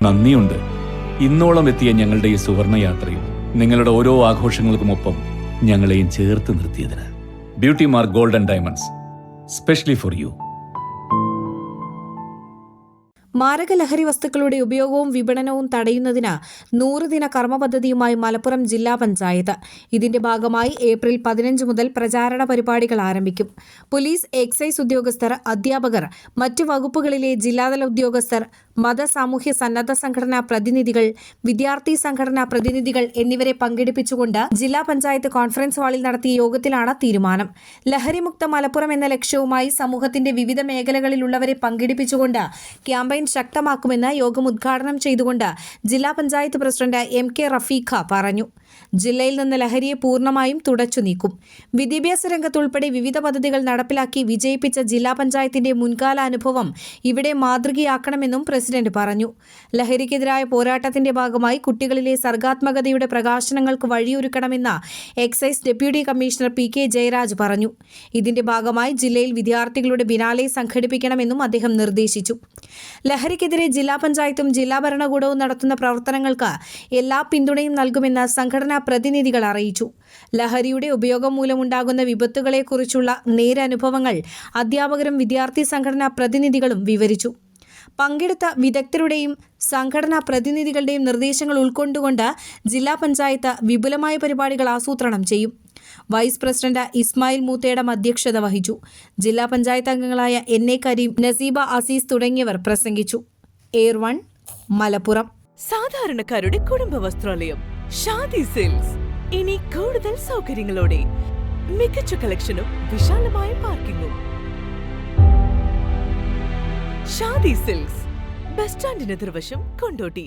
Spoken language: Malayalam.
നന്ദിയുണ്ട്. ഇന്നോളം എത്തിയ ഞങ്ങളുടെ ഈ സുവർണ യാത്രയിൽ നിങ്ങളുടെ ഓരോ ആഘോഷങ്ങൾക്കുമൊപ്പം ഞങ്ങളെയും ചേർത്ത് നിർത്തിയതിന്. Beauty mark gold and diamonds, specially for you. മാരക ലഹരി വസ്തുക്കളുടെ ഉപയോഗവും വിപണനവും തടയുന്നതിന് 100 ദിന കർമ്മ പദ്ധതിയുമായി മലപ്പുറം ജില്ലാ പഞ്ചായത്ത്. ഇതിന്റെ ഭാഗമായി ഏപ്രിൽ 15 മുതൽ പ്രചാരണ പരിപാടികൾ ആരംഭിക്കും. പോലീസ്, എക്സൈസ് ഉദ്യോഗസ്ഥർ, അധ്യാപകർ, മറ്റു വകുപ്പുകളിലെ ജില്ലാതല ഉദ്യോഗസ്ഥർ, മത സാമൂഹ്യ സന്നദ്ധ സംഘടനാ പ്രതിനിധികൾ, വിദ്യാർത്ഥി സംഘടനാ പ്രതിനിധികൾ എന്നിവരെ പങ്കെടുപ്പിച്ചുകൊണ്ട് ജില്ലാ പഞ്ചായത്ത് കോൺഫറൻസ് ഹാളിൽ നടത്തിയ യോഗത്തിലാണ് തീരുമാനം. ലഹരിമുക്ത മലപ്പുറം എന്ന ലക്ഷ്യവുമായി സമൂഹത്തിന്റെ വിവിധ മേഖലകളിലുള്ളവരെ പങ്കെടുപ്പിച്ചുകൊണ്ട് ക്യാമ്പയിൻ ശക്തമാക്കുമെന്ന് യോഗം ഉദ്ഘാടനം ചെയ്തുകൊണ്ട് ജില്ലാ പഞ്ചായത്ത് പ്രസിഡന്റ് MK റഫീഖ പറഞ്ഞു. ജില്ലയിൽ നിന്ന് ലഹരിയെ പൂർണ്ണമായും തുടച്ചു നീക്കും. വിദ്യാഭ്യാസ രംഗത്തുൾപ്പെടെ വിവിധ പദ്ധതികൾ നടപ്പിലാക്കി വിജയിപ്പിച്ച ജില്ലാ പഞ്ചായത്തിന്റെ മുൻകാല അനുഭവം ഇവിടെ മാതൃകയാക്കണമെന്നും പ്രസിഡന്റ് പറഞ്ഞു. ലഹരിക്കെതിരായ പോരാട്ടത്തിന്റെ ഭാഗമായി കുട്ടികളിലെ സർഗാത്മകതയുടെ പ്രകാശനങ്ങൾക്ക് വഴിയൊരുക്കണമെന്ന് excise deputy commissioner PK Jayaraj പറഞ്ഞു. ഇതിന്റെ ഭാഗമായി ജില്ലയിൽ വിദ്യാർത്ഥികളുടെ ബിനാലെ സംഘടിപ്പിക്കണമെന്നും അദ്ദേഹം നിർദ്ദേശിച്ചു. ലഹരിക്കെതിരെ ജില്ലാ പഞ്ചായത്തും ജില്ലാ ഭരണകൂടവും നടത്തുന്ന പ്രവർത്തനങ്ങൾക്ക് എല്ലാ പിന്തുണയും നൽകുമെന്ന് സംഘടനാ പ്രതിനിധികൾ അറിയിച്ചു. ലഹരിയുടെ ഉപയോഗം മൂലമുണ്ടാകുന്ന വിപത്തുകളെക്കുറിച്ചുള്ള നേരനുഭവങ്ങൾ അധ്യാപകരും വിദ്യാർത്ഥി സംഘടനാ പ്രതിനിധികളും വിവരിച്ചു. പങ്കെടുത്ത വിദഗ്ധരുടെയും സംഘടനാ പ്രതിനിധികളുടെയും നിർദ്ദേശങ്ങൾ ഉൾക്കൊണ്ടുകൊണ്ട് ജില്ലാ പഞ്ചായത്ത് വിപുലമായ പരിപാടികൾ ആസൂത്രണം ചെയ്യും. വൈസ് പ്രസിഡന്റ് ഇസ്മായിൽ മൂത്തേടം അധ്യക്ഷത വഹിച്ചു. ജില്ലാ പഞ്ചായത്ത് അംഗങ്ങളായ NA കരീം, നസീബ അസീസ് തുടങ്ങിയവർ പ്രസംഗിച്ചു. എയർ 1 മലപ്പുറം. സാധാരണക്കാരുടെ കുടുംബ വസ്ത്രാലയം ഷാദി സിൽക്സ് ഇനി കൂടുതൽ സൗകര്യങ്ങളോടെ മികച്ച കളക്ഷനും വിശാലമായ പാർക്കിങ്ങും. ഷാദി സിൽക്സ്, ബസ് സ്റ്റാൻഡിന് എതിർവശം, കൊണ്ടോട്ടി.